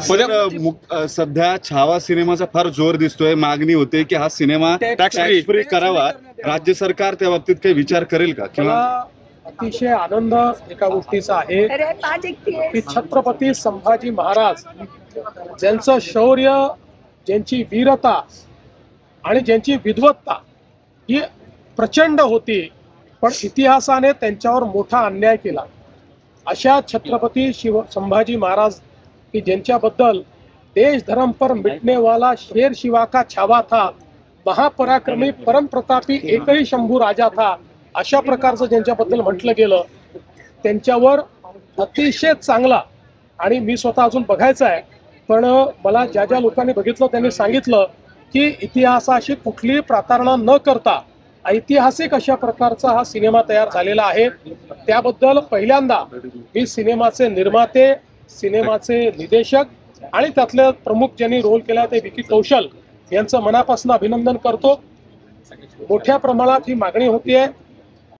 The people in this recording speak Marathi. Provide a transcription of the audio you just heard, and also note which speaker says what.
Speaker 1: सध्या छावा सिनेमाचा फार जोर दिसतोय, मागणी होते की हा सिनेमा टॅक्स फ्री करावा, राज्य सरकार त्या बाबतीत काही विचार करेल का? किंवा
Speaker 2: अतिशय आनंद एका गोष्टीचा आहे की छत्रपती संभाजी महाराज ज्यांचं शौर्य, ज्यांची वीरता आणि ज्यांची विद्वत्ता ही प्रचंड होती, पण इतिहासाने त्यांच्यावर मोठा अन्याय केला. अशा छत्रपती संभाजी महाराज की ज्यांच्याबद्दल देश धर्म पर मिटने वाला शेर शिवा का छावा था, महापराक्रमी परम प्रतापी एकही शंभू राजा था, अशा प्रकारचं ज्यांच्याबद्दल म्हटलं गेलं, त्यांच्यावर अतिशय चांगला, आणि मी स्वतः अजून बघायचं आहे, पण मला ज्या ज्या लोकांनी बघितलं त्यांनी सांगितलं की इतिहासाशी कुठलीही प्रतारणा न करता ऐतिहासिक अशा प्रकारचा हा सिनेमा तयार झालेला आहे. त्याबद्दल पहिल्यांदा मी सिनेमाचे निर्माते, सिनेमाचे निर्देशक आणि त्यातले प्रमुख ज्यांनी रोल केला ते विकी कौशल यांचं मनापासून अभिनंदन करतो. मोठ्या प्रमाणात ही मागणी होतीये.